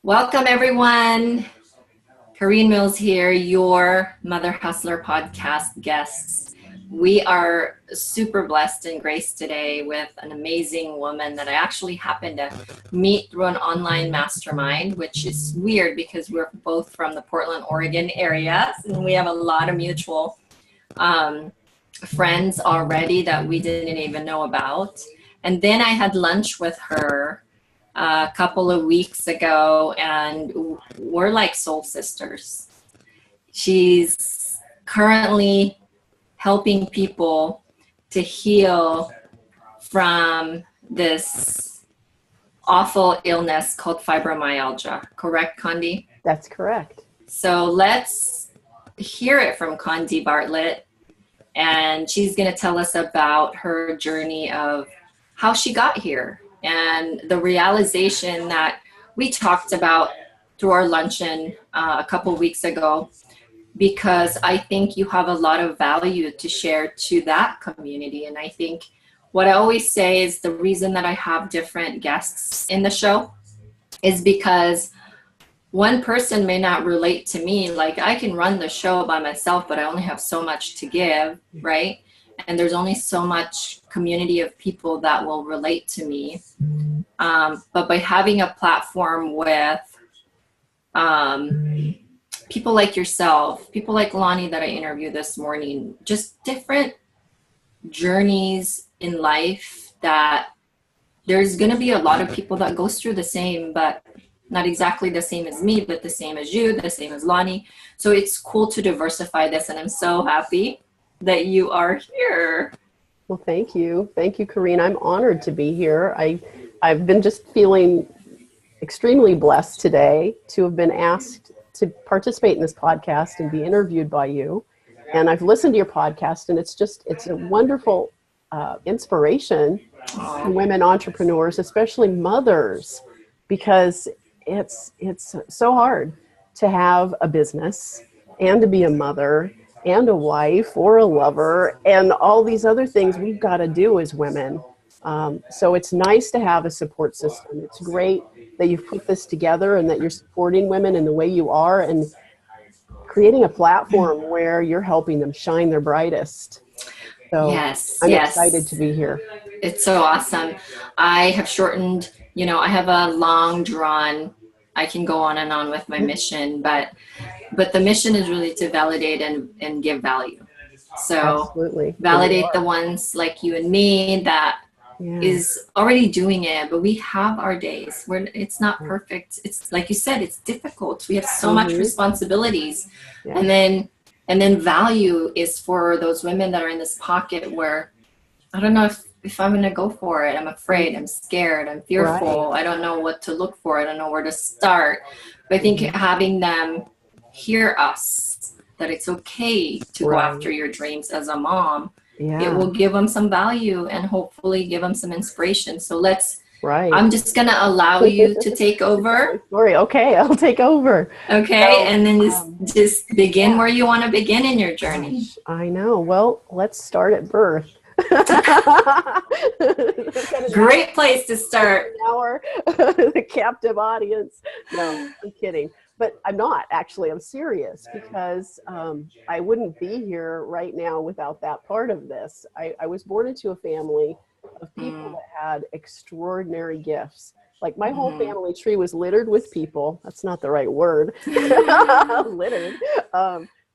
Welcome, everyone. Kareen Mills here, your Mother Hustler podcast guests. We are super blessed and graced today with an amazing woman that I actually happened to meet through an online mastermind, which is weird because we're both from the Portland, Oregon area, and we have a lot of mutual friends already that we didn't even know about. And then I had lunch with her a couple of weeks ago, and we're like soul sisters. She's currently helping people to heal from this awful illness called fibromyalgia. Correct, Conde? That's correct. So let's hear it from Conde Bartlett, and she's going to tell us about her journey of how she got here and the realization that we talked about through our luncheon a couple weeks ago, because I think you have a lot of value to share to that community. And I think what I always say is the reason that I have different guests in the show is because one person may not relate to me. Like, I can run the show by myself, but I only have so much to give, right? And there's only so much community of people that will relate to me. But by having a platform with people like yourself, people like Lonnie that I interviewed this morning, just different journeys in life, that there's going to be a lot of people that goes through the same, but not exactly the same as me, but the same as you, the same as Lonnie. So it's cool to diversify this, and I'm so happy that you are here. Well, thank you. Thank you, Kareen. I'm honored to be here. I've been just feeling extremely blessed today to have been asked to participate in this podcast and be interviewed by you. And I've listened to your podcast, and it's a wonderful inspiration for women entrepreneurs, especially mothers, because it's so hard to have a business and to be a mother and a wife or a lover and all these other things we've got to do as women. So it's nice to have a support system. It's great that you've put this together and that you're supporting women in the way you are and creating a platform where you're helping them shine their brightest. So I'm excited to be here. It's so awesome. I have shortened, I have a long drawn, I can go on and on with my mission, but the mission is really to validate and give value. So Absolutely. validate the ones like you and me that is already doing it, but we have our days where it's not perfect. It's like you said, it's difficult. We have so much responsibilities. And then value is for those women that are in this pocket where I don't know if I'm going to go for it. I'm afraid, I'm scared, I'm fearful. I don't know what to look for. I don't know where to start. But I think having them hear us, that it's okay to go after your dreams as a mom, it will give them some value and hopefully give them some inspiration. So I'm just going to allow you to take over. Okay, I'll take over. Okay, so, and then just begin where you want to begin in your journey. I know. Well, let's start at birth. Great place to start. The captive audience. No, I'm kidding. But I'm not, actually. I'm serious, because I wouldn't be here right now without that part of this. I was born into a family of people that had extraordinary gifts. Like, my whole family tree was littered with people. That's not the right word. Littered.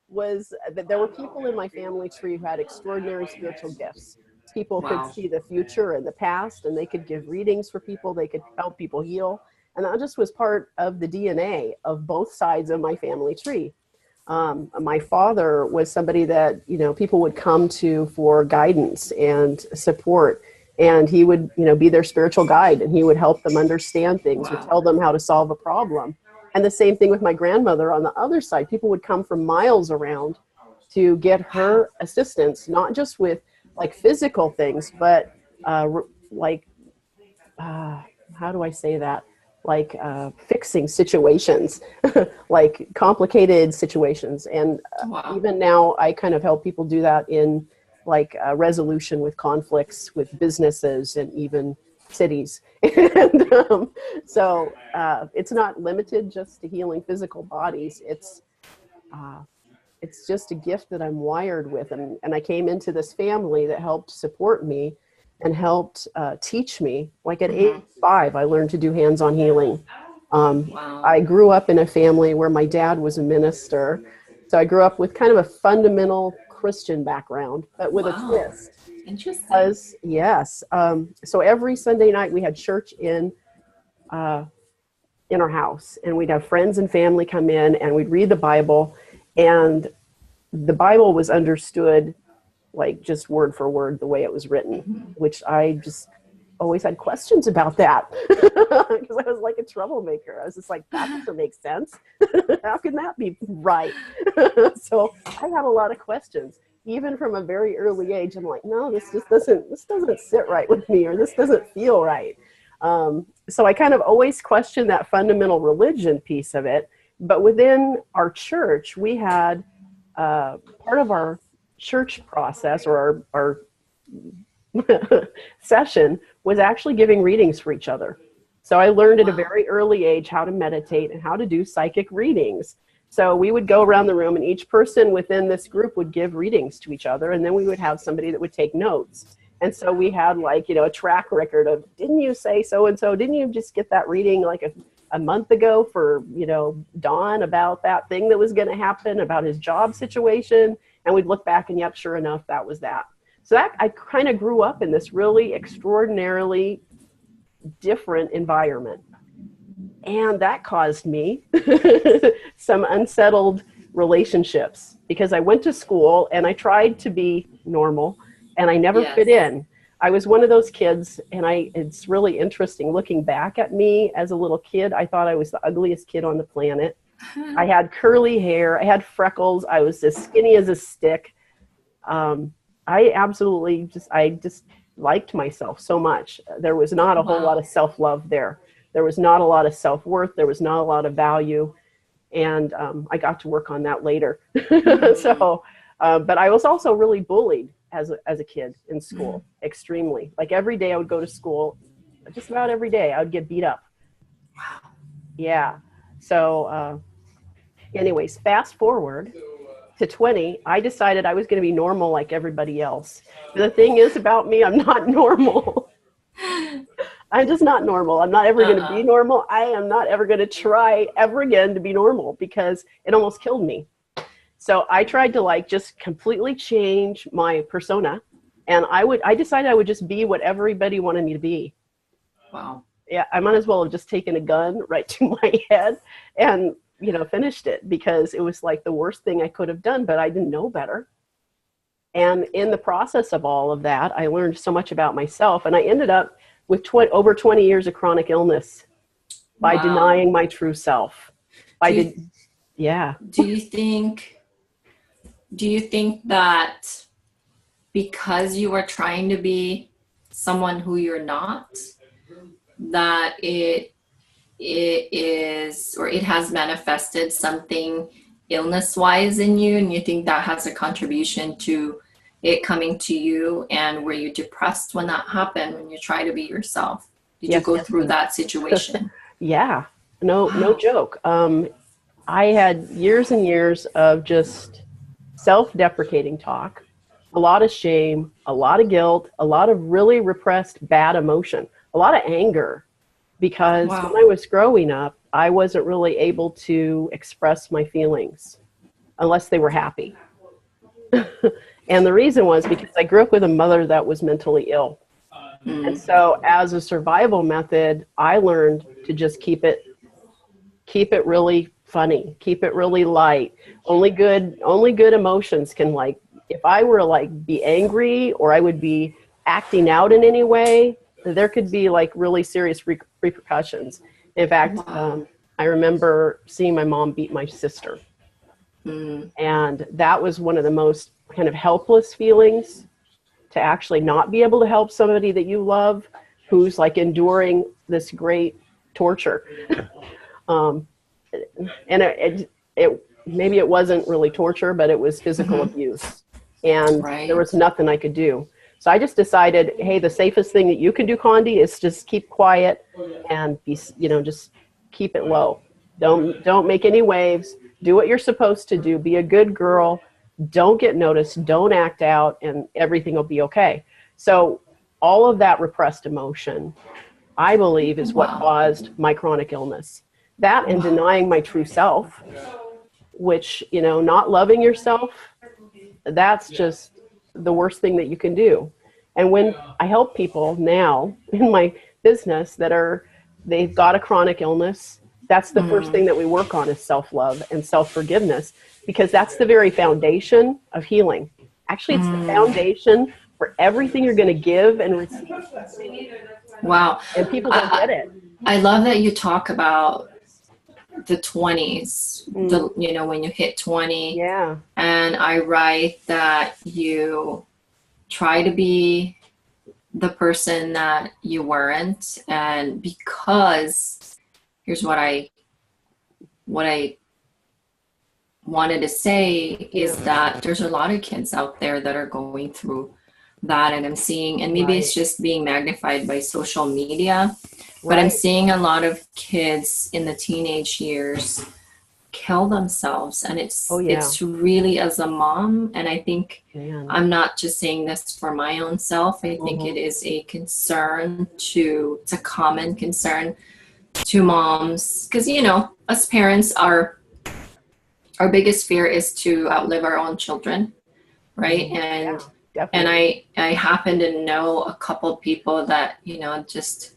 Was that there were people in my family tree who had extraordinary spiritual gifts. People could see the future and the past, and they could give readings for people. They could help people heal. And that just was part of the DNA of both sides of my family tree. My father was somebody that, people would come to for guidance and support. And he would, be their spiritual guide, and he would help them understand things or tell them how to solve a problem. And the same thing with my grandmother on the other side. People would come from miles around to get her assistance, not just with like physical things, but how do I say that? Like fixing situations, like complicated situations. And even now I kind of help people do that in like resolution with conflicts with businesses and even cities. And so it's not limited just to healing physical bodies. It's just a gift that I'm wired with. And I came into this family that helped support me and helped teach me. Like at age 5, I learned to do hands-on healing. Wow. I grew up in a family where my dad was a minister. So I grew up with kind of a fundamental Christian background, but with a twist. Interesting. Because, yes. So every Sunday night we had church in our house, and we'd have friends and family come in, and we'd read the Bible, and the Bible was understood like just word for word the way it was written, which I just always had questions about that because I was like a troublemaker. I was just like, that doesn't make sense. How can that be right? So I had a lot of questions. Even from a very early age, I'm like, no, this doesn't sit right with me, or this doesn't feel right. So I kind of always questioned that fundamental religion piece of it. But within our church, we had part of our church process, or our session, was actually giving readings for each other. So I learned at a very early age how to meditate and how to do psychic readings. So we would go around the room, and each person within this group would give readings to each other. And then we would have somebody that would take notes. And so we had like, a track record of, didn't you say so-and-so? Didn't you just get that reading like a month ago for, Don about that thing that was going to happen, about his job situation? And we'd look back and, yep, sure enough, that was that. So that I kind of grew up in this really extraordinarily different environment. And that caused me some unsettled relationships, because I went to school and I tried to be normal and I never fit in. I was one of those kids, and it's really interesting looking back at me as a little kid. I thought I was the ugliest kid on the planet. I had curly hair. I had freckles. I was as skinny as a stick. I just liked myself so much. There was not a whole lot of self-love there. There was not a lot of self-worth. There was not a lot of value. And I got to work on that later. So, but I was also really bullied as a kid in school, extremely. Like every day I would go to school, just about every day I would get beat up. Wow. Yeah. So anyways, fast forward to 20, I decided I was going to be normal like everybody else. The thing is about me, I'm not normal. I'm just not normal. I'm not ever going to be normal. I am not ever going to try ever again to be normal, because it almost killed me. So I tried to just completely change my persona, and I decided I would just be what everybody wanted me to be. Wow. Yeah, I might as well have just taken a gun right to my head and, finished it, because it was like the worst thing I could have done, but I didn't know better. And in the process of all of that, I learned so much about myself, and I ended up with over 20 years of chronic illness by denying my true self. Do you think that because you are trying to be someone who you're not, that it is, or it has manifested something illness-wise in you, and you think that has a contribution to it coming to you? And were you depressed when that happened, when you try to be yourself? Did you go through that situation? Yeah, no joke. I had years and years of just self-deprecating talk, a lot of shame, a lot of guilt, a lot of really repressed bad emotion, a lot of anger, because when I was growing up, I wasn't really able to express my feelings unless they were happy. And the reason was because I grew up with a mother that was mentally ill. And so as a survival method, I learned to just keep it really funny, keep it really light. Only good emotions can, if I were be angry, or I would be acting out in any way, there could be really serious repercussions. In fact, I remember seeing my mom beat my sister. And that was one of the most kind of helpless feelings, to actually not be able to help somebody that you love who's enduring this great torture. And it maybe it wasn't really torture, but it was physical abuse, and there was nothing I could do. So I just decided, hey, the safest thing that you can do, Conde, is just keep quiet and be, just keep it low. Don't make any waves. Do what you're supposed to do. Be a good girl. Don't get noticed. Don't act out, and everything will be okay. So all of that repressed emotion, I believe, is what caused my chronic illness. That and denying my true self, which, not loving yourself, that's just the worst thing that you can do. And when I help people now in my business they've got a chronic illness, that's the first thing that we work on is self-love and self-forgiveness, because that's the very foundation of healing. Actually, it's the foundation for everything you're going to give and receive. Wow. And people don't get it. I love that you talk about the 20s, when you hit 20. Yeah. And I write that you try to be the person that you weren't. And because here's what I wanted to say is that there's a lot of kids out there that are going through that, and I'm seeing, and maybe it's just being magnified by social media, but I'm seeing a lot of kids in the teenage years kill themselves, and it's really, as a mom, and I think I'm not just saying this for my own self, I think it is a concern it's a common concern to moms, because us parents, our biggest fear is to outlive our own children, right? And I happen to know a couple people that just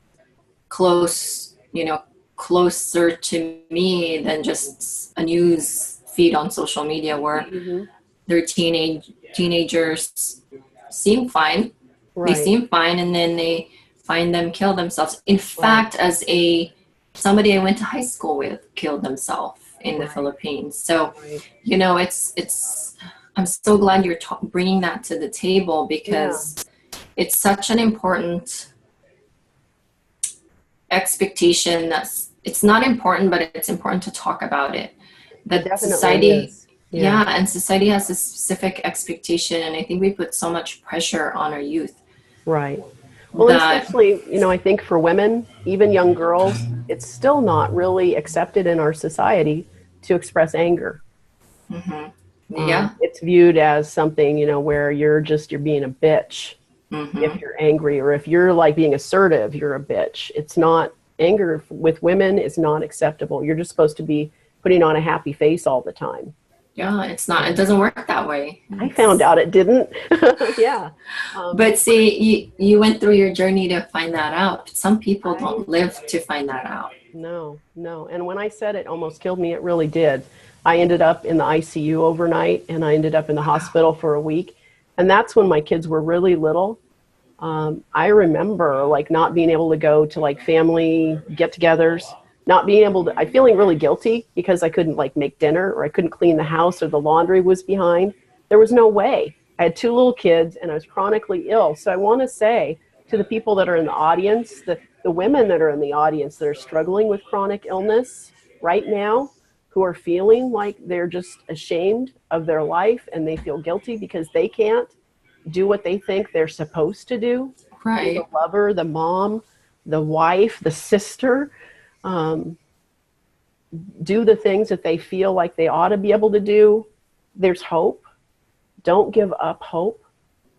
closer to me than just a news feed on social media, where their teenagers seem fine. They seem fine, and then they find them kill themselves. In fact, as somebody I went to high school with killed themselves in the Philippines. So, it's I'm so glad you're bringing that to the table, because it's such an important expectation. It's not important, but it's important to talk about it. That society, and society has a specific expectation, and I think we put so much pressure on our youth. Right. Well, especially, I think for women, even young girls, it's still not really accepted in our society to express anger. It's viewed as something, where you're being a bitch if you're angry, or if you're like being assertive, you're a bitch. It's not, anger with women is not acceptable. You're just supposed to be putting on a happy face all the time. Yeah, it's not. It doesn't work that way. I found out it didn't. But see, you went through your journey to find that out. Some people don't live to find that out. No. And when I said it almost killed me, it really did. I ended up in the ICU overnight, and I ended up in the hospital for a week. And that's when my kids were really little. I remember not being able to go to family get-togethers, not being able to, I feeling really guilty because I couldn't make dinner, or I couldn't clean the house, or the laundry was behind. There was no way. I had 2 little kids, and I was chronically ill. So I want to say to the people that are in the audience, the women that are in the audience that are struggling with chronic illness right now, who are feeling like they're just ashamed of their life, and they feel guilty because they can't do what they think they're supposed to do. Right. The lover, the mom, the wife, the sister, do the things that they feel like they ought to be able to do. There's hope. Don't give up hope.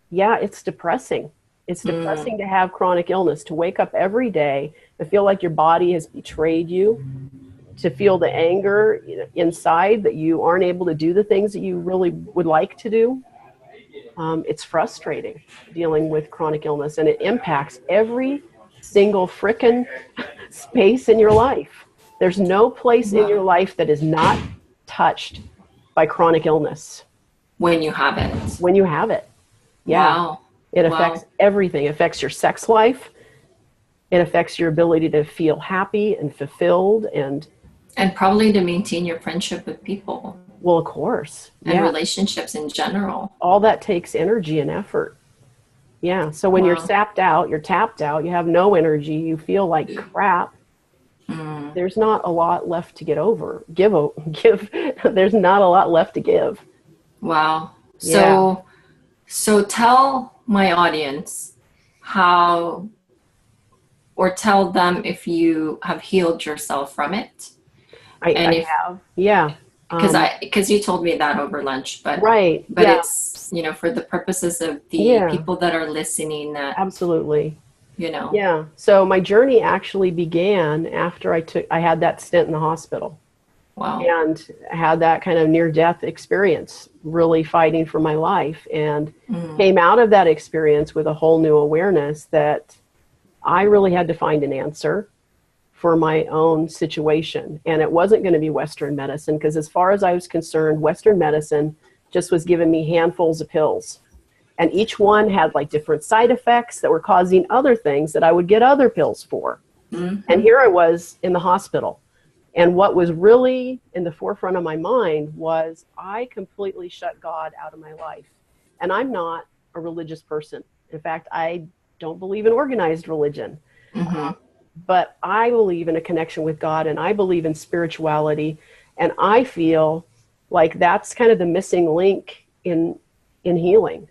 Yeah, it's depressing. It's depressing to have chronic illness, to wake up every day and feel like your body has betrayed you, to feel the anger inside that you aren't able to do the things that you really would like to do. It's frustrating dealing with chronic illness, and it impacts every single frickin' space in your life. There's no place in your life that is not touched by chronic illness. When you have it. When you have it. Yeah. Wow. It affects everything. It affects your sex life. It affects your ability to feel happy and fulfilled, and probably to maintain your friendship with people. Well, of course. And relationships in general. All that takes energy and effort. Yeah. So when you're sapped out, you're tapped out, you have no energy, you feel like crap. There's not a lot left to get over. Give. There's not a lot left to give. Wow. So tell my audience how, or tell them if you have healed yourself from it. And I if, have, yeah. because you told me that over lunch, Right, but yeah, it's, for the purposes of the yeah, people that are listening, that, absolutely. you know, Yeah. So my journey actually began after I had that stint in the hospital wow. and had that kind of near death experience, really fighting for my life, and Mm, came out of that experience with a whole new awareness that I really had to find an answer for my own situation. And it wasn't going to be Western medicine, because as far as I was concerned, Western medicine just was giving me handfuls of pills. And each one had like different side effects that were causing other things that I would get other pills for. And mm-hmm, here I was in the hospital. And what was really in the forefront of my mind was I completely shut God out of my life. And I'm not a religious person. In fact, I don't believe in organized religion. mm-hmm, But I believe in a connection with God, and I believe in spirituality. And I feel like that's kind of the missing link in healing.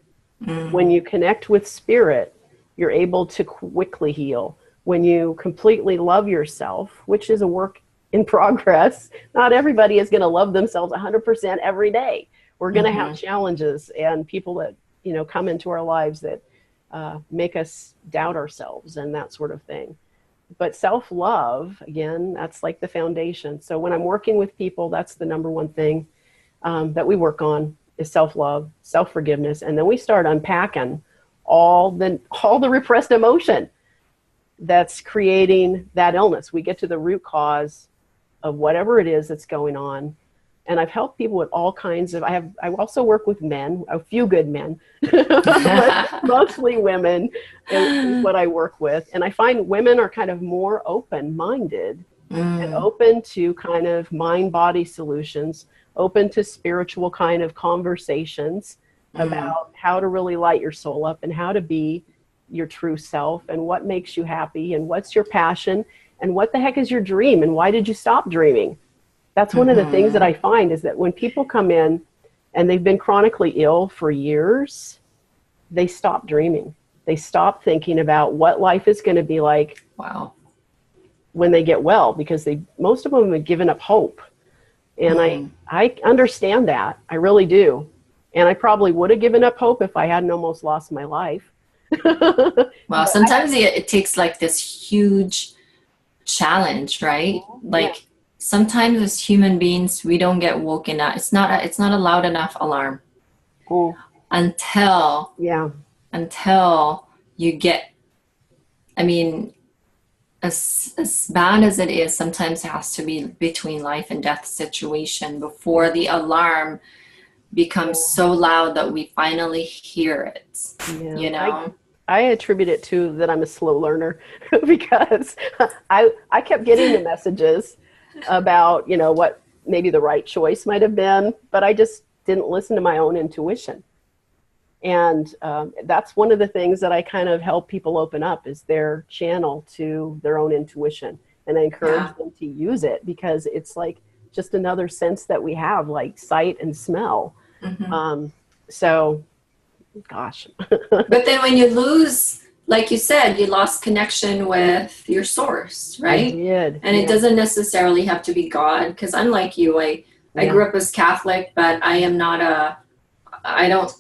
When mm, you connect with spirit, you're able to quickly heal. When you completely love yourself, which is a work in progress, not everybody is going to love themselves 100% every day. We're going to have mm-hmm, challenges and people that, come into our lives that make us doubt ourselves and that sort of thing. But self-love, again, that's like the foundation. So when I'm working with people, that's the number one thing that we work on is self-love, self-forgiveness, and then we start unpacking all the repressed emotion that's creating that illness. We get to the root cause of whatever it is that's going on. And I've helped people with all kinds of, I also work with men, a few good men, but mostly women is what I work with. And I find women are kind of more open-minded and mm, open to kind of mind-body solutions, open to spiritual kind of conversations mm, about how to really light your soul up and how to be your true self and what makes you happy and what's your passion and what the heck is your dream and why did you stop dreaming? That's one of the things that mm-hmm, I find is that when people come in and they've been chronically ill for years, they stop dreaming. They stop thinking about what life is going to be like wow. when they get well, because most of them have given up hope. And Mm. I understand that. I really do. And I probably would have given up hope if I hadn't almost lost my life. But Well, sometimes it takes like this huge challenge, right? yeah, Like sometimes as human beings, we don't get woken up. It's not a loud enough alarm oh, until yeah, until you get, I mean, as bad as it is, sometimes it has to be between life and death situation before the alarm becomes yeah, so loud that we finally hear it, yeah. you know? I attribute it to that I'm a slow learner because I kept getting the messages about, what maybe the right choice might have been, but I just didn't listen to my own intuition. And that's one of the things that I kind of help people open up is their channel to their own intuition. And I Yeah. encourage them to use it because it's like just another sense that we have, like sight and smell. Hmm. Um, so, gosh. But then when you lose, like you said, you lost connection with your source, I right? did. And it Yeah. doesn't necessarily have to be God, because unlike you, I Yeah. grew up as Catholic, but I am not I don't,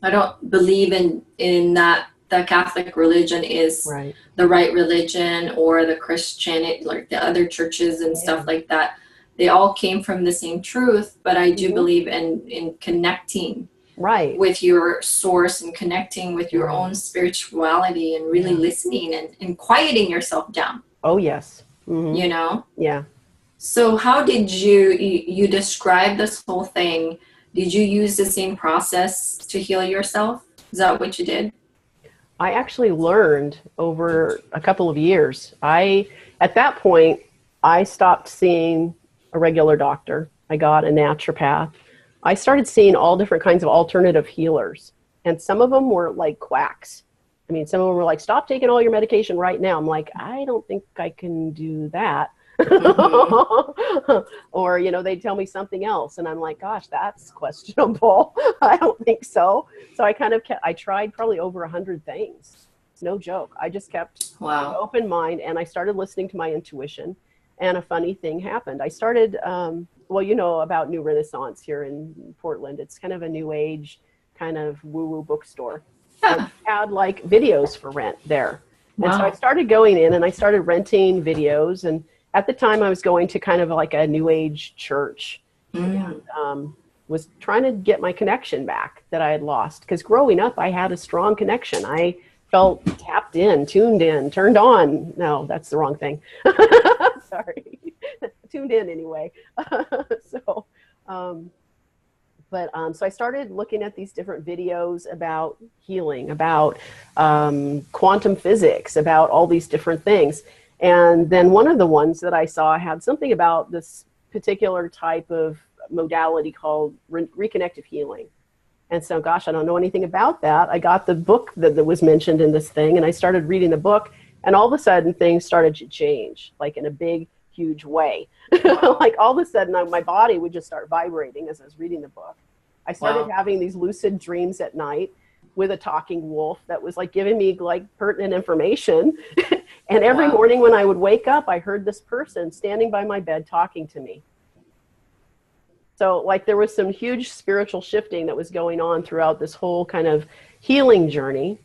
I don't believe in that the Catholic religion is Right. the right religion, or the Christian, like the other churches and Yeah. stuff like that. They all came from the same truth, but I do Hmm. believe in connecting Right. with your source and connecting with your Right. own spirituality and really Yeah. listening and quieting yourself down, Oh, yes. Hmm. you know? Yeah. So how did you describe this whole thing? Did you use the same process to heal yourself? Is that what you did? I actually learned over a couple of years. At that point, I stopped seeing a regular doctor. I got a naturopath. I started seeing all different kinds of alternative healers. And some of them were like quacks. I mean, some of them were like, stop taking all your medication right now. I'm like, I don't think I can do that. Or, you know, they tell me something else and I'm like, gosh, that's questionable. I don't think so. So I kind of kept, I tried probably over 100 things. No joke. I just kept an Wow. open mind and I started listening to my intuition. And a funny thing happened. I started, well, you know about New Renaissance here in Portland. It's kind of a new age kind of woo-woo bookstore. And Yeah. they had like videos for rent there. And so I Wow. started going in and I started renting videos. And at the time I was going to kind of like a new age church Mm. and was trying to get my connection back that I had lost. Because growing up, I had a strong connection. I felt tapped in, tuned in, turned on. No, that's the wrong thing. Sorry. Tuned in anyway. so, um, so I started looking at these different videos about healing, about quantum physics, about all these different things. And then one of the ones that I saw had something about this particular type of modality called reconnective healing. And so, gosh, I don't know anything about that. I got the book that was mentioned in this thing, and I started reading the book, and all of a sudden things started to change, like in a big, huge way. Wow. Like all of a sudden my body would just start vibrating as I was reading the book. I started Wow. having these lucid dreams at night with a talking wolf that was like giving me like pertinent information. And every Wow. morning when I would wake up, I heard this person standing by my bed talking to me. So like there was some huge spiritual shifting that was going on throughout this whole kind of healing journey.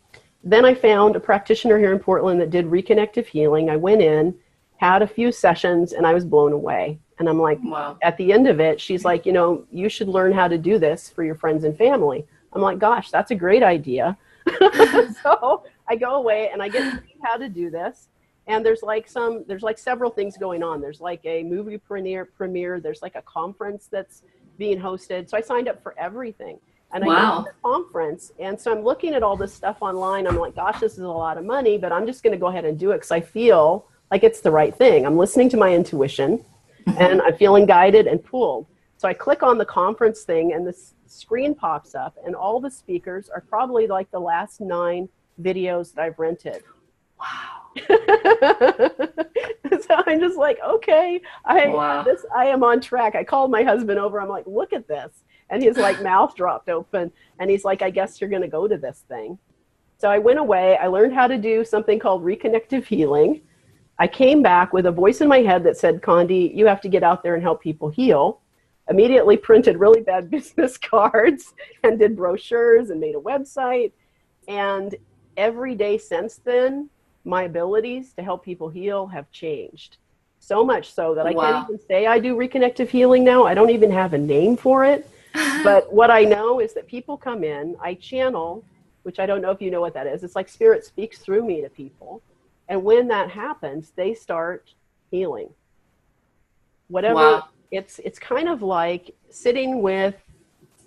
Then I found a practitioner here in Portland that did reconnective healing. I went in, had a few sessions, and I was blown away. And I'm like, Wow. at the end of it, she's like, you know, you should learn how to do this for your friends and family. I'm like, gosh, that's a great idea. So I go away and I get to see how to do this. And there's like several things going on. There's like a movie premiere. There's like a conference that's being hosted. So I signed up for everything. And I go to Wow. the conference. And so I'm looking at all this stuff online. I'm like, gosh, this is a lot of money, but I'm just going to go ahead and do it because I feel like it's the right thing. I'm listening to my intuition and I'm feeling guided and pulled. So I click on the conference thing and this screen pops up and all the speakers are probably like the last 9 videos that I've rented. Wow. So I'm just like, okay, Wow. I am on track. I called my husband over. I'm like, look at this. And his like mouth dropped open and he's like, I guess you're going to go to this thing. So I went away. I learned how to do something called reconnective healing. I came back with a voice in my head that said, Conde, you have to get out there and help people heal. Immediately printed really bad business cards and did brochures and made a website. And every day since then, my abilities to help people heal have changed. So much so that I can't Wow. even say I do reconnective healing now. I don't even have a name for it. But what I know is that people come in, I channel, which I don't know if you know what that is. It's like spirit speaks through me to people. And when that happens, they start healing. Whatever, Wow. it's kind of like sitting with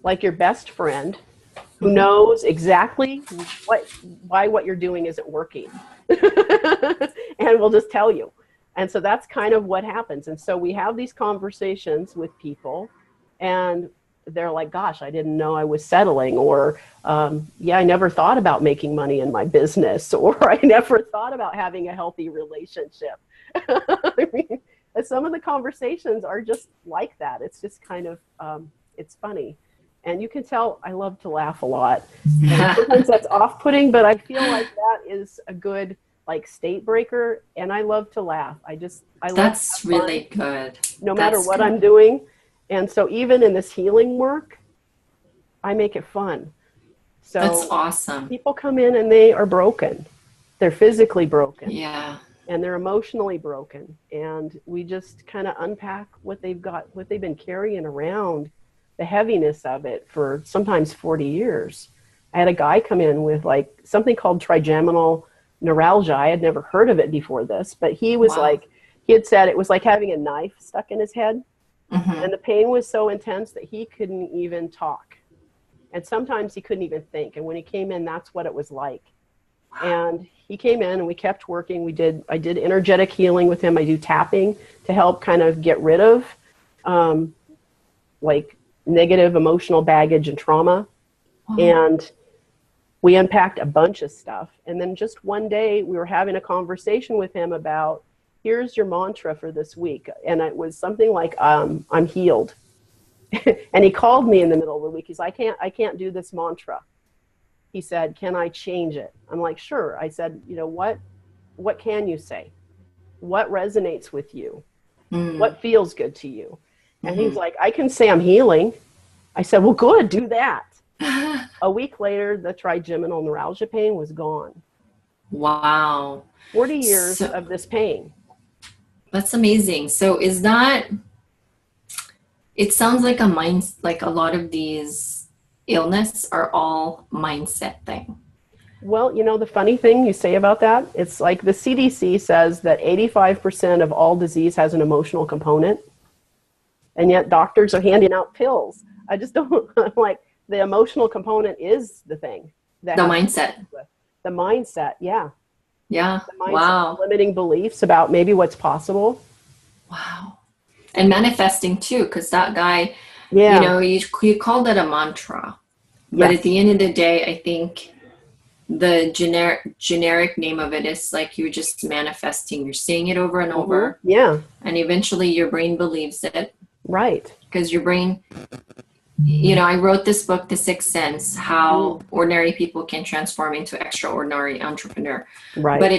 like your best friend who Mhm. knows exactly why what you're doing isn't working. And will just tell you. And so that's kind of what happens. And so we have these conversations with people and they're like, gosh, I didn't know I was settling, or yeah, I never thought about making money in my business, or I never thought about having a healthy relationship. I mean, some of the conversations are just like that. It's just kind of, it's funny. And you can tell I love to laugh a lot. And sometimes that's off-putting, but I feel like that is a good like state breaker. And I love to laugh. I love to That's have fun really good. no matter That's what good. I'm doing. And so even in this healing work, I make it fun. That's So awesome. people come in and they are broken. They're physically broken Yeah. and they're emotionally broken. And we just kind of unpack what they've got, what they've been carrying around, the heaviness of it for sometimes 40 years. I had a guy come in with like something called trigeminal neuralgia. I had never heard of it before this, but he was Wow. like, he had said it was like having a knife stuck in his head. Hmm. And the pain was so intense that he couldn't even talk. And sometimes he couldn't even think. And when he came in, that's what it was like. And he came in and we kept working. I did energetic healing with him. I do tapping to help kind of get rid of um, like negative emotional baggage and trauma. Wow. And we unpacked a bunch of stuff. And then just one day we were having a conversation with him about, here's your mantra for this week. And it was something like, I'm healed. And he called me in the middle of the week. He's like, I can't do this mantra. He said, can I change it? I'm like, sure. I said, what can you say? What resonates with you? What feels good to you? And he's like, I can say I'm healing. I said, well, good, do that. A week later, the trigeminal neuralgia pain was gone. Wow. 40 years of this pain. That's amazing. So is that, it sounds like like a lot of these illness are all mindset thing. Well, the funny thing you say about that, it's like the CDC says that 85% of all disease has an emotional component. And yet doctors are handing out pills. I just don't, I'm like, the emotional component is the thing. The mindset. The mindset, yeah. Yeah. The mindset, wow. Limiting beliefs about maybe what's possible. Wow. And manifesting too, because that guy, you called it a mantra. But at the end of the day, I think the generic name of it is like you're just manifesting. You're saying it over and over. Yeah. And eventually your brain believes it. Right. Because your brain, I wrote this book, The Sixth Sense, how ordinary people can transform into extraordinary entrepreneur. Right. But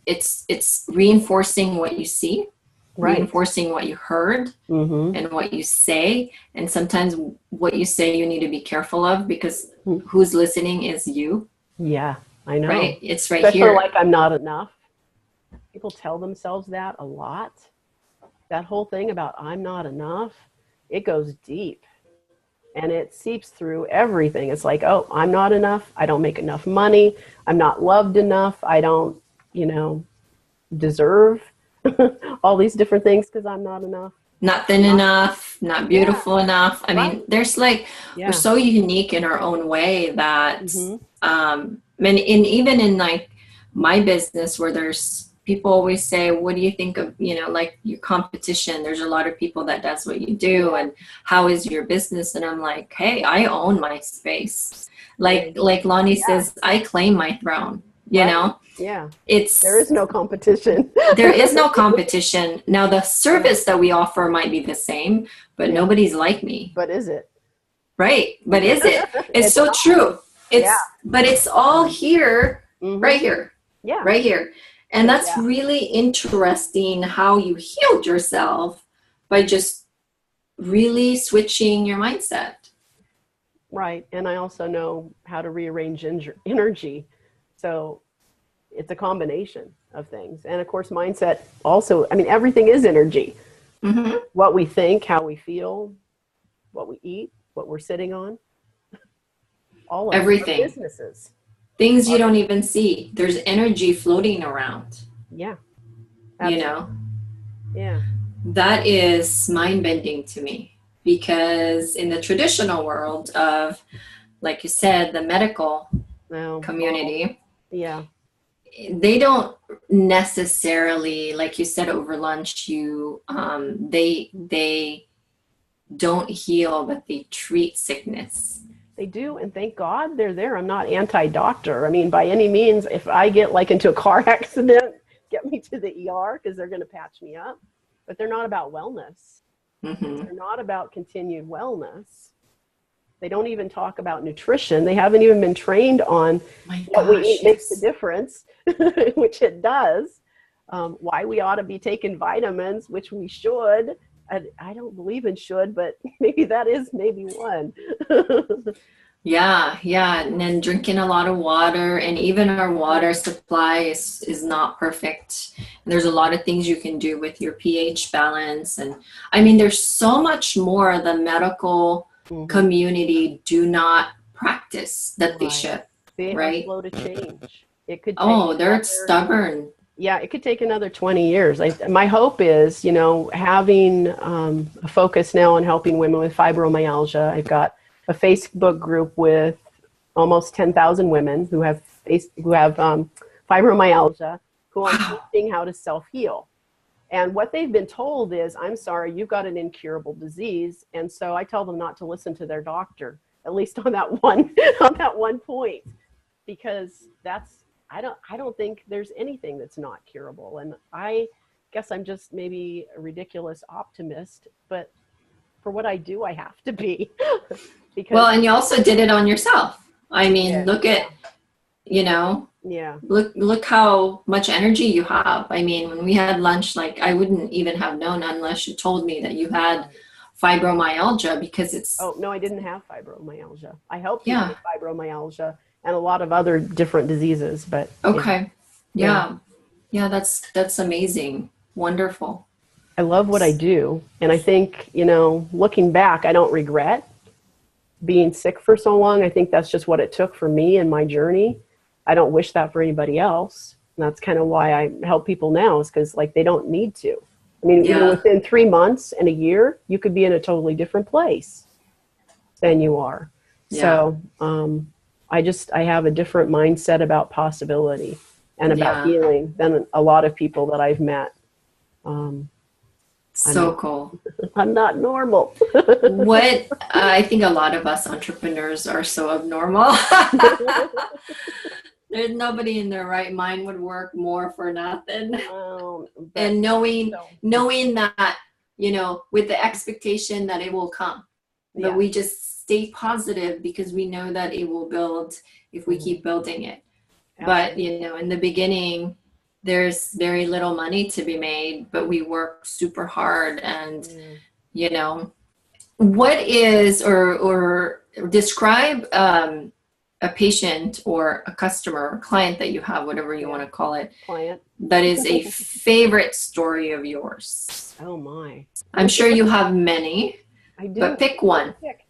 it's reinforcing what you see, reinforcing what you heard and what you say. And sometimes what you say you need to be careful of because who's listening is you. Yeah, I know. Right? It's right Especially here. Like I'm not enough. People tell themselves that a lot. That whole thing about I'm not enough, it goes deep. And it seeps through everything. It's like, oh, I'm not enough. I don't make enough money. I'm not loved enough. I don't, deserve all these different things because I'm not enough. Not thin enough, not beautiful enough. I mean, there's like, we're so unique in our own way that, and even in like my business where there's people always say, what do you think of, like your competition? There's a lot of people that does what you do and how is your business? And I'm like, hey, I own my space. Like Lonnie says, I claim my throne, you know? Yeah. There is no competition. There is no competition. Now the service that we offer might be the same, but nobody's like me. But is it? Right. But is it? It's so true. But it's all here, right here. Yeah. Right here. And that's really interesting how you healed yourself by just really switching your mindset. Right. And I also know how to rearrange energy. So it's a combination of things. And of course, mindset also, everything is energy. What we think, how we feel, what we eat, what we're sitting on. All of everything. Businesses. Things you don't even see. There's energy floating around. Yeah. Absolutely. Yeah. That is mind-bending to me because in the traditional world of, like you said, the medical community, they don't necessarily, like you said, over lunch, they don't heal, but they treat sickness. They do, and thank God they're there. I'm not anti-doctor. By any means, if I get into a car accident, get me to the ER because they're going to patch me up. But they're not about wellness. They're not about continued wellness. They don't even talk about nutrition. They haven't even been trained on what we eat makes a difference, which it does. Why we ought to be taking vitamins, which we should. I don't believe in should, but maybe that is maybe one. Yeah. And then drinking a lot of water, and even our water supply is not perfect. And there's a lot of things you can do with your pH balance. And there's so much more the medical community do not practice that they should. They are slow to change. It could. They're stubborn. Yeah, it could take another 20 years. My hope is, having a focus now on helping women with fibromyalgia. I've got a Facebook group with almost 10,000 women who have fibromyalgia, who are teaching how to self-heal. And what they've been told is, I'm sorry, you've got an incurable disease. And so I tell them not to listen to their doctor, at least on that one point, because I don't think there's anything that's not curable. And I guess I'm just maybe a ridiculous optimist, but for what I do, I have to be. Because Well, and you also did it on yourself. I mean, yeah, look at, you know, yeah, look how much energy you have. I mean, when we had lunch, like I wouldn't even have known unless you told me that you had right. fibromyalgia, because it's, Oh, no, I didn't have fibromyalgia. I help people yeah, with fibromyalgia and a lot of other different diseases, but yeah, okay. yeah. Yeah. Yeah, that's amazing. Wonderful. I love what I do. And I think, looking back, I don't regret being sick for so long. I think that's just what it took for me in my journey. I don't wish that for anybody else. And that's kind of why I help people now, is because like they don't need to. I mean, Yeah. within 3 months and a year, you could be in a totally different place than you are. Yeah. So I have a different mindset about possibility and about Yeah. healing than a lot of people that I've met. Um, I'm So not, cool. I'm not normal. What I think a lot of us entrepreneurs are so abnormal. There's nobody in their right mind would work more for nothing. But And knowing so, knowing that, with the expectation that it will come. But yeah. we just stay positive because we know that it will build if we keep building it. But, Absolutely. in the beginning, there's very little money to be made, but we work super hard. And, Yeah. you know, what is, or describe a patient or a customer or client that you have, whatever you Yeah. want to call it, Client. that is a favorite story of yours. Oh my. I'm sure you have many, I do. but pick one. Pick.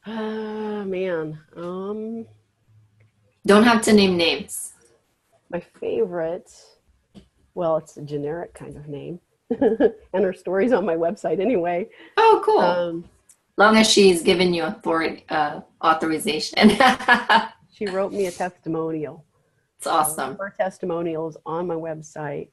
Man. Don't have to name names. My favorite. Well, it's a generic kind of name, and her story's on my website anyway. Oh, cool. Um, Long as she's given you authorization. It's she wrote me a testimonial. awesome. Her testimonial is on my website,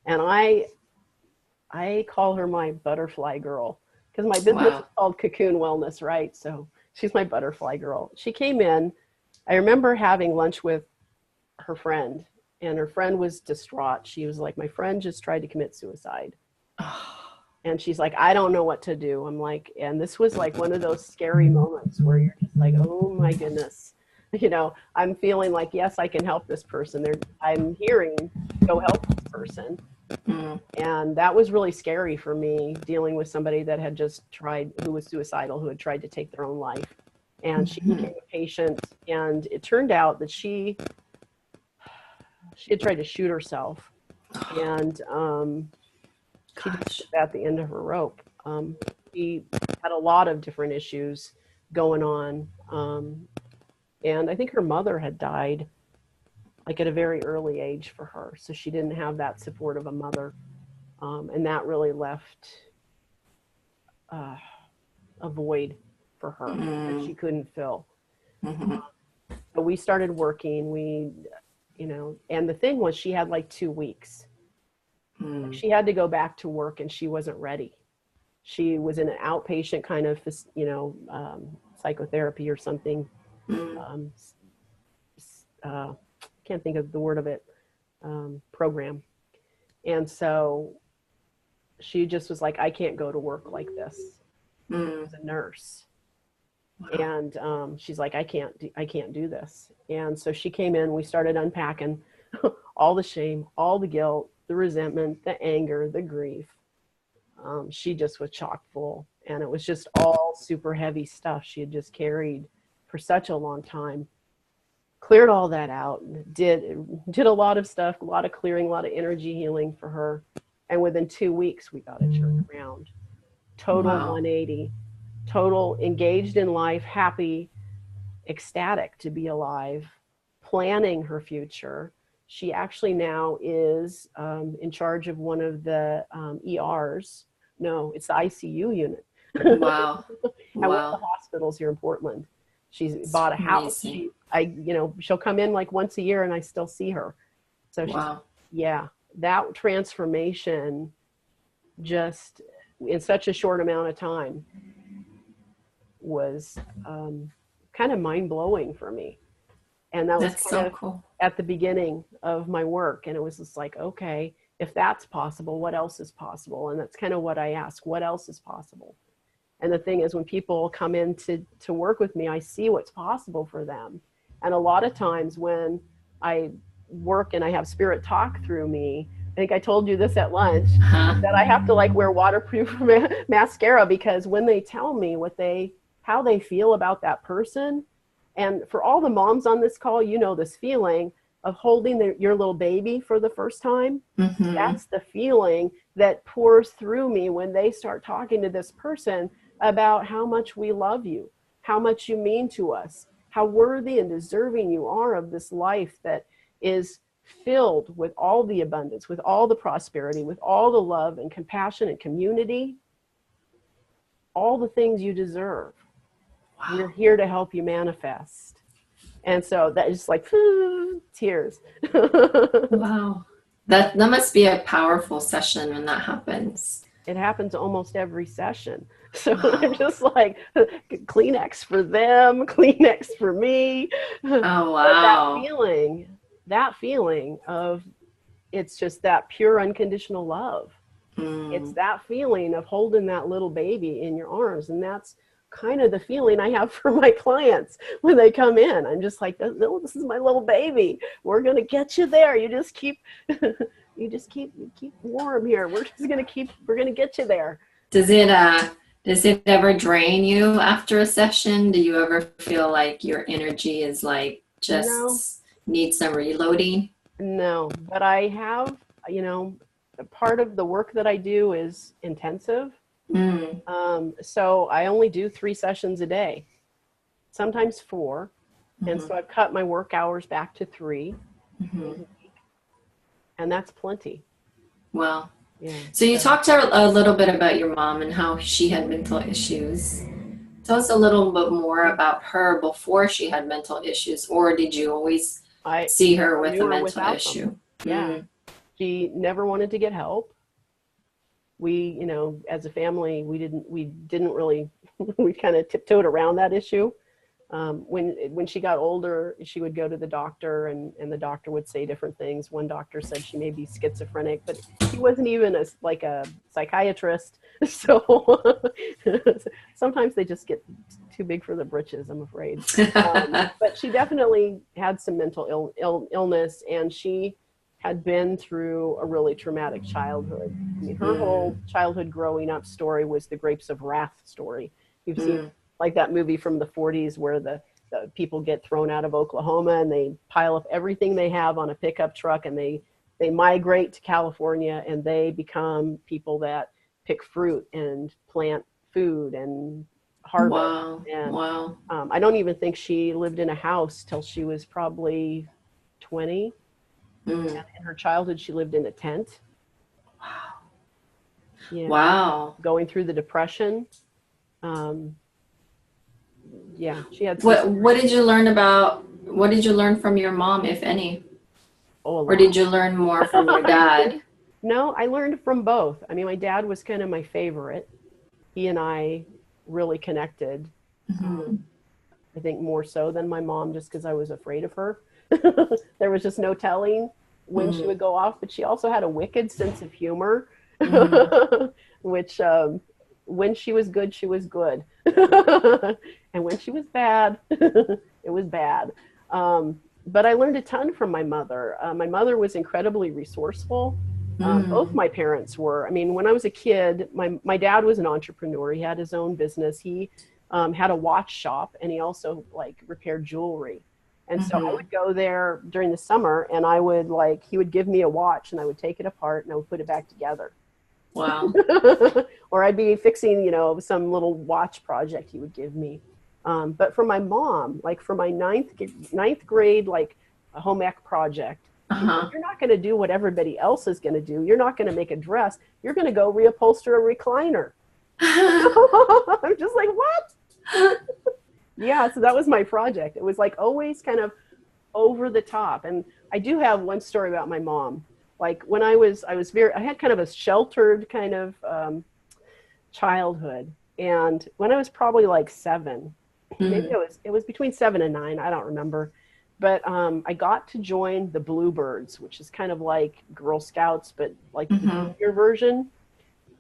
and I call her my butterfly girl because my business is Wow. called Cocoon Wellness, right? So she's my butterfly girl. She came in. I remember having lunch with her friend, and her friend was distraught. She was like, my friend just tried to commit suicide. And she's like, I don't know what to do. I'm like, and this was like one of those scary moments where you're just like, oh my goodness. I'm feeling like, yes, I can help this person. I'm hearing, go help this person. Mm. And that was really scary for me, dealing with somebody that had just tried, who was suicidal, who had tried to take their own life. And she became a patient, and it turned out that she had tried to shoot herself, and she Gosh. was at the end of her rope. She had a lot of different issues going on, and I think her mother had died like at a very early age for her, so she didn't have that support of a mother, and that really left a void for her that she couldn't fill. Mm-hmm. So we started working. And the thing was, she had like 2 weeks. Mm. She had to go back to work, and she wasn't ready. She was in an outpatient kind of, psychotherapy or something. Mm. Can't think of the word of it, program. And so she just was like, I can't go to work like this. Mm. As a nurse. Wow. And she's like, I can't do this. And so she came in, we started unpacking all the shame, all the guilt, the resentment, the anger, the grief. She just was chock full, and it was just all super heavy stuff she had just carried for such a long time. Cleared all that out, did a lot of stuff, a lot of clearing, a lot of energy healing for her. And within 2 weeks, we got it turned around. Total Wow. 180, total engaged in life, happy, ecstatic to be alive, planning her future. She actually now is in charge of one of the ERs. No, it's the ICU unit. Wow. At one of the Wow. hospitals here in Portland. She's It's bought a house. amazing. She'll come in like once a year, and I still see her. So Wow. yeah, that transformation, just in such a short amount of time, was kind of mind-blowing for me. And that was That's kind so of cool. at the beginning of my work. And it was just like, okay, if that's possible, what else is possible? And that's kind of what I ask, what else is possible? And the thing is, when people come in to work with me, I see what's possible for them. And a lot of times when I work and I have spirit talk through me, I think I told you this at lunch, Huh? that I have to like wear waterproof mascara, because when they tell me how they feel about that person, and for all the moms on this call, you know this feeling of holding your little baby for the first time. Mm-hmm. That's the feeling that pours through me when they start talking to this person about how much we love you, how much you mean to us, how worthy and deserving you are of this life that is filled with all the abundance, with all the prosperity, with all the love and compassion and community, all the things you deserve. Wow. We're here to help you manifest. And so that is like tears. Wow. That must be a powerful session when that happens. It happens almost every session. So Wow. I'm just like, Kleenex for them, Kleenex for me. Oh, But wow. that feeling of, it's just that pure unconditional love. It's Mm. that feeling of holding that little baby in your arms. And that's kind of the feeling I have for my clients when they come in. I'm just like, no, this is my little baby. We're going to get you there. You just keep, keep warm here. We're going to get you there. Does it ever drain you after a session? Do you ever feel like your energy is like No, just need some reloading? no, but I have, you know, part of the work that I do is intensive. Mm. So I only do 3 sessions a day, sometimes 4. And Mm-hmm. so I've cut my work hours back to 3, Mm-hmm. and that's plenty. Well, Yeah. so you So talked a little bit about your mom and how she had mental issues. Tell us a little bit more about her before she had mental issues, or did you always I see her never with knew a her mental without them. issue? Yeah. Mm. She never wanted to get help. We, you know, as a family, we didn't really, we kind of tiptoed around that issue. When she got older, she would go to the doctor, and the doctor would say different things. One doctor said she may be schizophrenic, but he wasn't even like a psychiatrist. So sometimes they just get too big for the britches, I'm afraid. But she definitely had some mental illness, and she had been through a really traumatic childhood. I mean, her whole Mm. childhood growing up story was the Grapes of Wrath story. You've seen Mm. like that movie from the 40s where the people get thrown out of Oklahoma and they pile up everything they have on a pickup truck, and they migrate to California, and they become people that pick fruit and plant food and harvest. Wow. And Wow. I don't even think she lived in a house till she was probably 20. Mm. And in her childhood, she lived in a tent. Wow. Yeah. Wow. Going through the Depression. Um, yeah, she had some What serious, did you learn about, what did you learn from your mom, if any? a Or lot. did you learn more from your dad? No, I learned from both. I mean, my dad was kind of my favorite. He and I really connected. Mm-hmm. I think more so than my mom, just because I was afraid of her. There was just no telling when she Mm-hmm. would go off, but she also had a wicked sense of humor, Mm-hmm. which when she was good, she was good. And when she was bad, it was bad. But I learned a ton from my mother. My mother was incredibly resourceful. Both Mm. my parents were. I mean, when I was a kid, my dad was an entrepreneur. He had his own business. He had a watch shop, and he also like repaired jewelry. And so I Mm-hmm. would go there during the summer, and he would give me a watch, and I would take it apart and I would put it back together. Wow. Or I'd be fixing, some little watch project he would give me. But for my mom, like for my ninth grade, like a home ec project, she said, Uh-huh. you're not going to do what everybody else is going to do. You're not going to make a dress. You're going to go reupholster a recliner. I'm just like, what? Yeah, so that was my project. It was like always kind of over the top. And I do have one story about my mom. Like when I had kind of a sheltered kind of childhood. And when I was probably like 7, maybe Mm. it was between 7 and 9, I don't remember. But I got to join the Bluebirds, which is kind of like Girl Scouts, but like the Mm-hmm. junior version.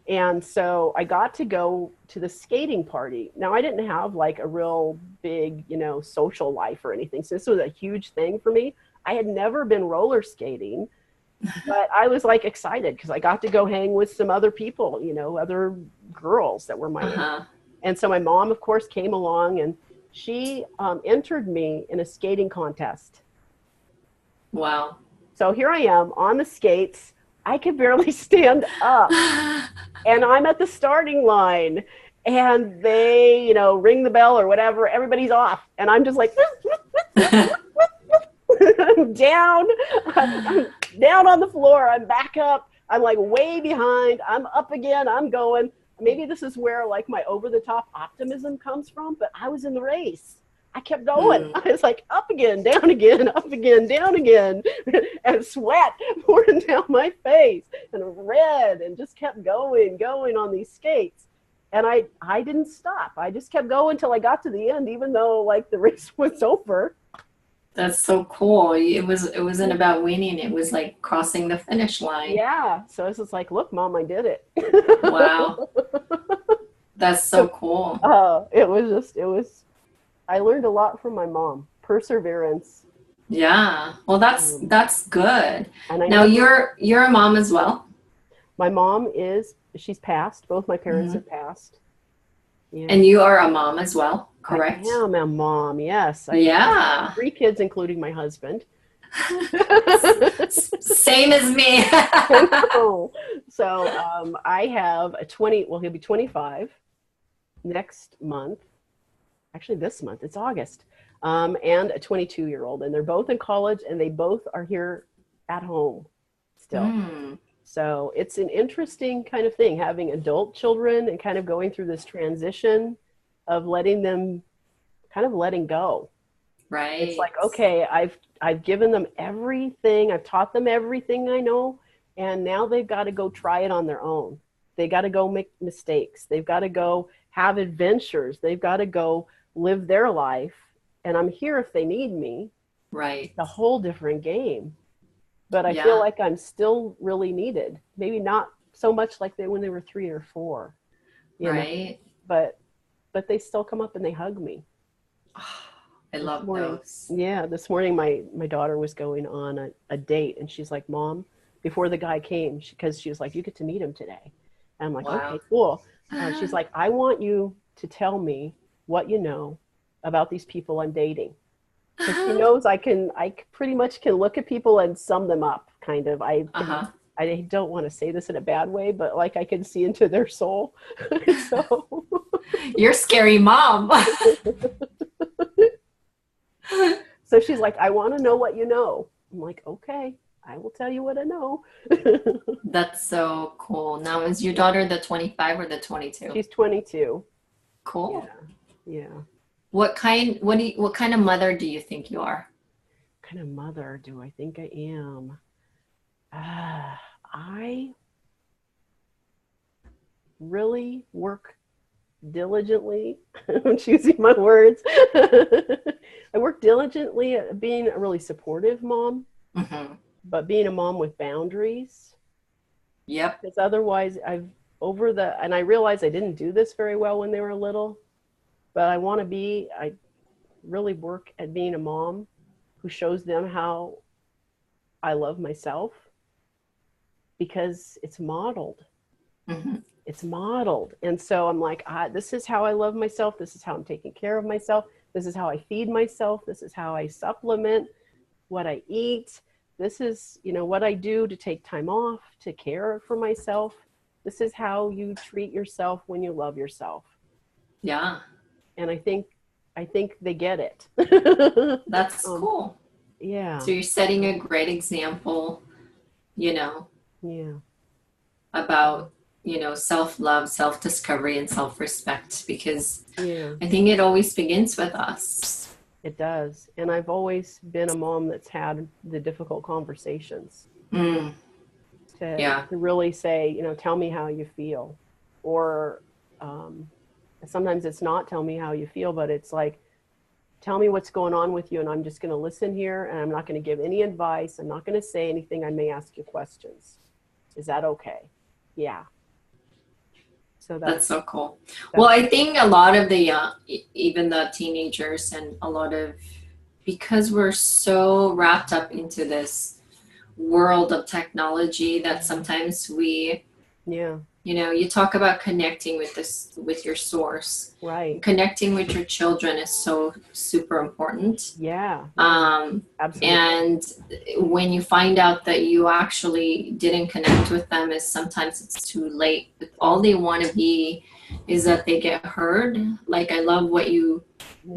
And so I got to go to the skating party. Now, I didn't have like a real big, social life or anything. So this was a huge thing for me. I had never been roller skating, but I was like excited because I got to go hang with some other people, other girls that were my age. Uh-huh. And so my mom, of course, came along and she entered me in a skating contest. Wow. So here I am on the skates. I could barely stand up. And I'm at the starting line and they, ring the bell or whatever. Everybody's off. And I'm just like, I'm down. I'm down on the floor. I'm back up. I'm like way behind. I'm up again. I'm going. Maybe this is where like my over the top optimism comes from, but I was in the race. I kept going. I was like up again, down again, up again, down again, and sweat pouring down my face and red, and just kept going on these skates. And I didn't stop. I just kept going until I got to the end, even though like the race was over. That's so cool. It wasn't about winning. It was like crossing the finish line. Yeah. So I was just like, look, Mom, I did it. Wow. That's so cool. I learned a lot from my mom. Perseverance. Yeah. Well, that's good. And now you're a mom as well. My mom she's passed. Both my parents have passed. Yeah. And you are a mom as well, correct? I am a mom, yes. I have 3 kids, including my husband. Same as me. So I have he'll be 25 next month. Actually, this month, it's August. And a 22-year-old. And they're both in college, and they both are here at home still. So it's an interesting kind of thing, having adult children and kind of going through this transition of letting go. Right. It's like, okay, I've given them everything. I've taught them everything I know. And now they've got to go try it on their own. They got to go make mistakes. They've got to go have adventures. They've got to go live their life. And I'm here if they need me. Right. It's a whole different game. But I feel like I'm still really needed. Maybe not so much like when they were 3 or 4. Right. But they still come up and they hug me. Oh, I love those. Yeah. This morning, my daughter was going on a date, and she's like, Mom, before the guy came, because she was like, you get to meet him today. And I'm like, okay, cool. She's like, I want you to tell me what you know about these people I'm dating. Because she knows I pretty much can look at people and sum them up, kind of. I don't want to say this in a bad way, but like I can see into their soul. So you're scary mom. So she's like, I want to know what you know. I'm like, okay, I will tell you what I know. That's so cool. Now, is your daughter the 25 or the 22? She's 22. Cool. Yeah. What kind of mother do you think you are? What kind of mother do I think I am? I really work diligently. I'm choosing my words. I work diligently at being a really supportive mom, but being a mom with boundaries. Yep. Because otherwise, and I realized I didn't do this very well when they were little. But I really work at being a mom who shows them how I love myself, because it's modeled. It's modeled. And so I'm like, this is how I love myself. This is how I'm taking care of myself. This is how I feed myself. This is how I supplement what I eat. This is, what I do to take time off, to care for myself. This is how you treat yourself when you love yourself. Yeah. And I think they get it. That's cool. Yeah. So you're setting a great example, Yeah. about, self-love, self-discovery, and self-respect, because I think it always begins with us. It does. And I've always been a mom that's had the difficult conversations. To really say, tell me how you feel. Or sometimes it's not tell me how you feel, but it's like, tell me what's going on with you, and I'm just going to listen here, and I'm not going to give any advice. I'm not going to say anything. I may ask you questions. Is that okay? Yeah. So That's so cool. Well, I think a lot of the even the teenagers and a lot of, because we're so wrapped up into this world of technology that sometimes we, yeah, you know, you talk about connecting with with your source. right. Connecting with your children is so super important. Yeah. Absolutely. And when you find out that you actually didn't connect with them, is sometimes it's too late. All they want to be is that they get heard. Like, I love what you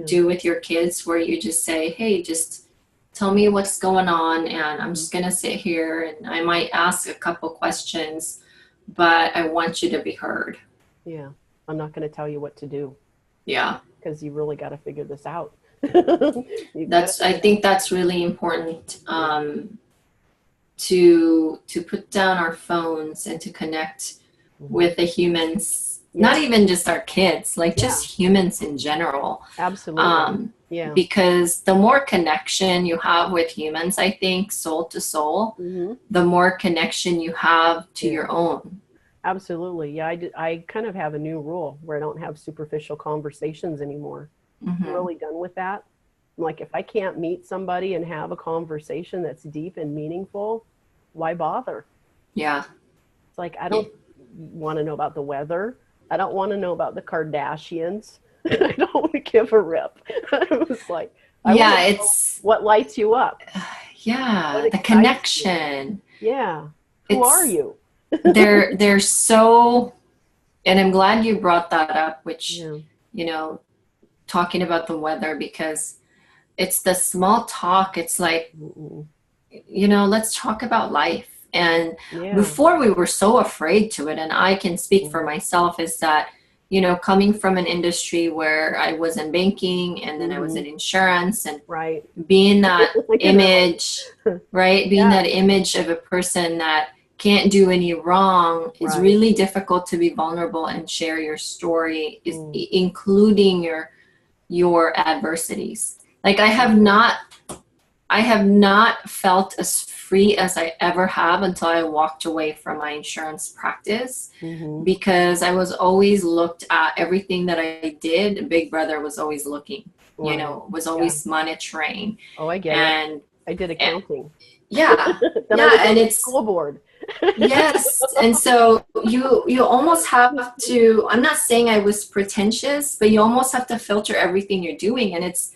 do with your kids, where you just say, hey, just tell me what's going on, and I'm just going to sit here, and I might ask a couple questions, but I want you to be heard. Yeah. I'm not going to tell you what to do. Yeah. Because you really got to figure this out. I think that's really important, to put down our phones and to connect with the humans, not even just our kids, like just humans in general. Absolutely. Because the more connection you have with humans, I think, soul to soul, the more connection you have to your own. Absolutely. Yeah, I kind of have a new rule where I don't have superficial conversations anymore. I'm really done with that. I'm like, if I can't meet somebody and have a conversation that's deep and meaningful, why bother? Yeah. It's like, I don't want to know about the weather. I don't want to know about the Kardashians. I don't give a rip. I was like, it's what lights you up. Yeah, the connection. Yeah. Who are you? they're so, and I'm glad you brought that up, which, you know, talking about the weather, because it's the small talk. It's like, you know, let's talk about life. And before, we were so afraid to it. And I can speak for myself, is that, you know, coming from an industry where I was in banking, and then I was in insurance, and being that image, being that image of a person that can't do any wrong, is really difficult to be vulnerable and share your story, including your adversities. Like, I have not felt as free as I ever have until I walked away from my insurance practice, because I was always looked at. Everything that I did, Big Brother was always looking, you know, was always monitoring. Oh, I get it. I did accounting. And it's school board. Yes. And so you almost have to, I'm not saying I was pretentious, but you almost have to filter everything you're doing. And it's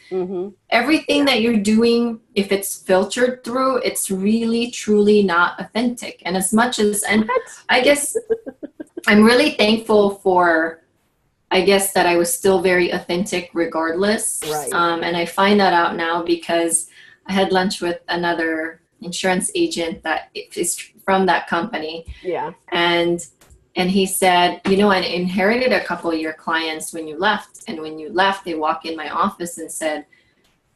everything that you're doing, if it's filtered through, it's really, truly not authentic. And as much as, and I guess I'm really thankful for, I guess, that I was still very authentic regardless. And I find that out now, because I had lunch with another insurance agent that is from that company. And he said, you know, I inherited a couple of your clients when you left. And when you left, they walk in my office and said,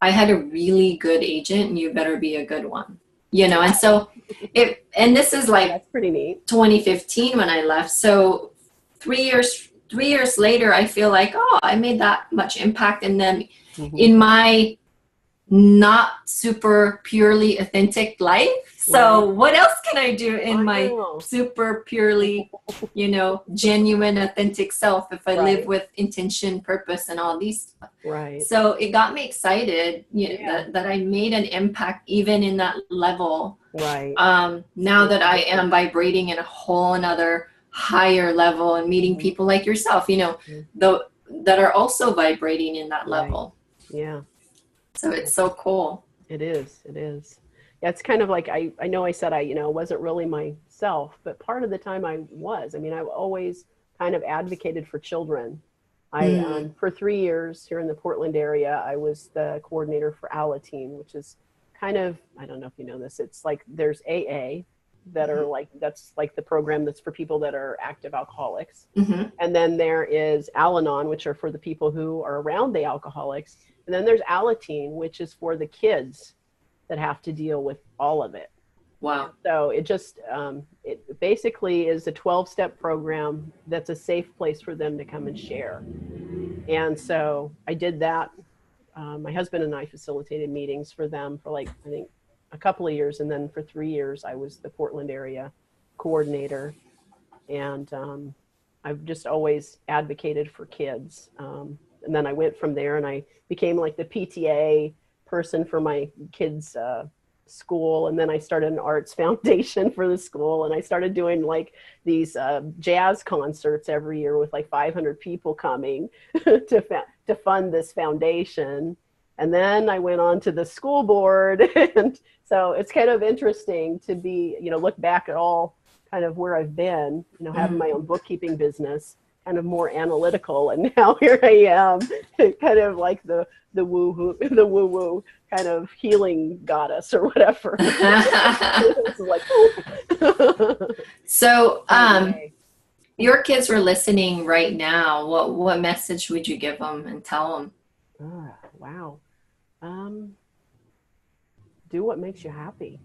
I had a really good agent, and you better be a good one. You know, and so and this is like, that's pretty neat. 2015 when I left. So 3 years later, I feel like, oh, I made that much impact in them, in my not super purely authentic life. So what else can I do in my super purely, you know, genuine, authentic self, if I live with intention, purpose, and all these stuff? So it got me excited, you know, that I made an impact even in that level. Now that I am vibrating in a whole another higher level, and meeting people like yourself, you know, that are also vibrating in that level. So it's so cool. It is. It is. Yeah, it's kind of like, I know I said you know, wasn't really myself, but part of the time I was. I mean, I've always kind of advocated for children. For 3 years here in the Portland area, I was the coordinator for Alateen, which is kind of, I don't know if you know this, it's like there's AA that are like, that's like the program that's for people that are active alcoholics. And then there is Al-Anon, which are for the people who are around the alcoholics. And then there's Alateen, which is for the kids that have to deal with all of it. Wow. So it just, it basically is a 12-step program that's a safe place for them to come and share. And so I did that my husband and I facilitated meetings for them for like, I think, a couple of years. And then for 3 years, I was the Portland area coordinator. And I've just always advocated for kids. And then I went from there and I became like the PTA person for my kids' school. And then I started an arts foundation for the school. And I started doing like these jazz concerts every year with like 500 people coming to fund this foundation. And then I went on to the school board. And so it's kind of interesting to be, look back at all kind of where I've been, having my own bookkeeping business, kind of more analytical. And now here I am, kind of like the woo-woo kind of healing goddess or whatever. It's like, so, your kids were listening right now. What message would you give them and tell them? Wow. Do what makes you happy.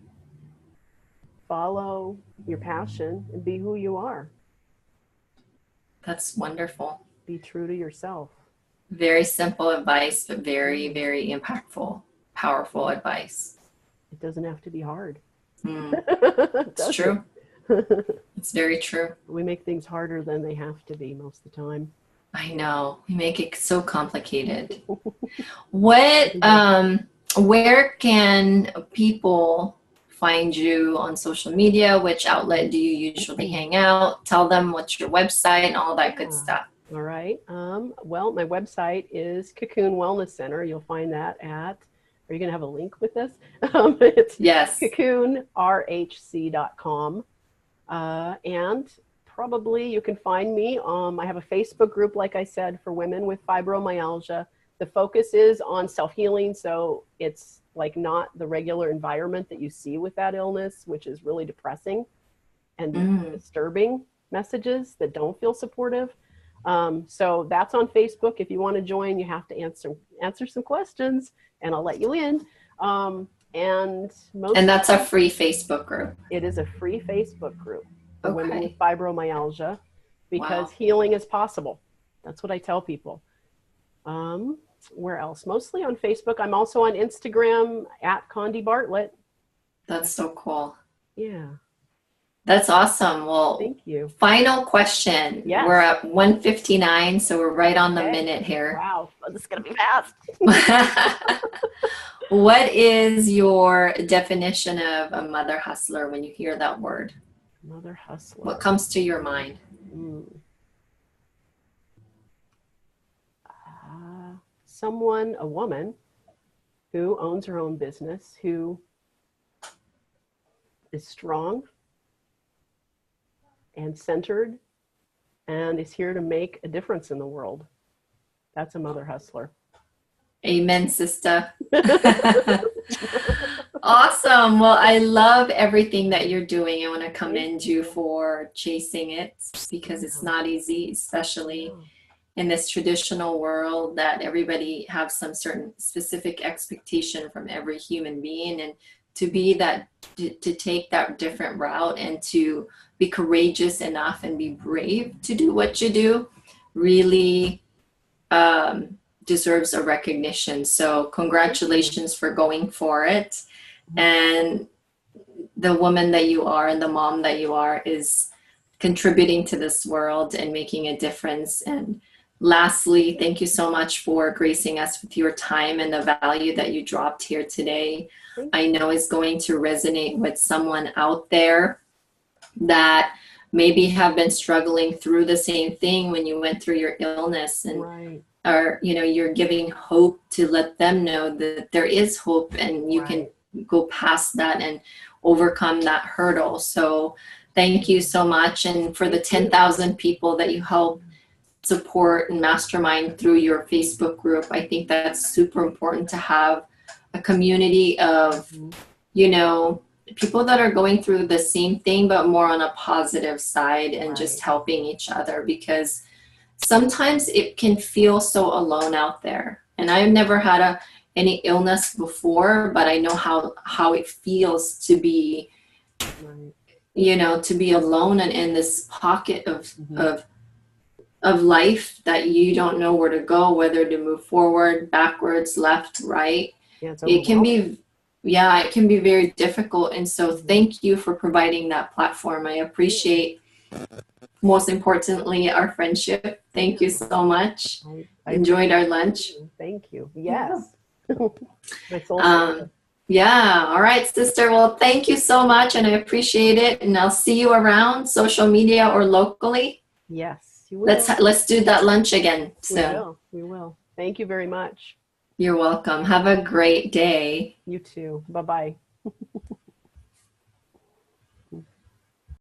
Follow your passion and be who you are. That's wonderful. Be true to yourself. Very simple advice, but very, very impactful, powerful advice. It doesn't have to be hard. It's true. It's very true. We make things harder than they have to be most of the time. I know. We make it so complicated. Where can people find you on social media? Which outlet do you usually hang out? Tell them what's your website and all that good stuff. All right. Well, my website is Cocoon Wellness Center. You'll find that at, are you going to have a link with this? It's yes. cocoonrhc.com. And probably you can find me. I have a Facebook group, like I said, for women with fibromyalgia. The focus is on self-healing. So it's like not the regular environment that you see with that illness, which is really depressing and disturbing messages that don't feel supportive. So that's on Facebook. If you want to join, you have to answer some questions and I'll let you in. And that's a free Facebook group. It is a free Facebook group for women with fibromyalgia because healing is possible. That's what I tell people. Where else? Mostly on Facebook. I'm also on Instagram at Conde Bartlett. That's so cool. Yeah. That's awesome. Well, thank you. Final question. Yes. We're at 1:59, so we're right on the minute here. Wow, this is going to be fast. What is your definition of a mother hustler when you hear that word? Mother hustler. What comes to your mind? Someone, a woman who owns her own business, who is strong and centered and is here to make a difference in the world. That's a mother hustler. Amen, sister. Awesome. Well, I love everything that you're doing. I want to commend you for chasing it because it's not easy, especially in this traditional world that everybody have some certain specific expectation from every human being, and to be that, to take that different route and to be courageous enough and be brave to do what you do really deserves a recognition. So congratulations for going for it. And the woman that you are and the mom that you are is contributing to this world and making a difference. And lastly, thank you so much for gracing us with your time and the value that you dropped here today. I know is going to resonate with someone out there that maybe have been struggling through the same thing when you went through your illness, and or you're giving hope to let them know that there is hope and you can go past that and overcome that hurdle. So thank you so much. And for the 10,000 people that you help support and mastermind through your Facebook group, I think that's super important to have a community of, people that are going through the same thing, but more on a positive side and just helping each other, because sometimes it can feel so alone out there. And I've never had any illness before, but I know how it feels to be, to be alone and in this pocket of of life that you don't know where to go, whether to move forward, backwards, left, right. Yeah, it's It can overwhelming. be, yeah, it can be very difficult. And so thank you for providing that platform. I appreciate, most importantly, our friendship. Thank you so much. I Enjoyed appreciate our lunch. you. Thank you. Yes. My soul Um, yeah. All right, sister. Well, thank you so much, and I appreciate it. And I'll see you around social media or locally. Yes, you will. Let's do that lunch again We soon. will. We will. Thank you very much. You're welcome. Have a great day. You too. Bye-bye.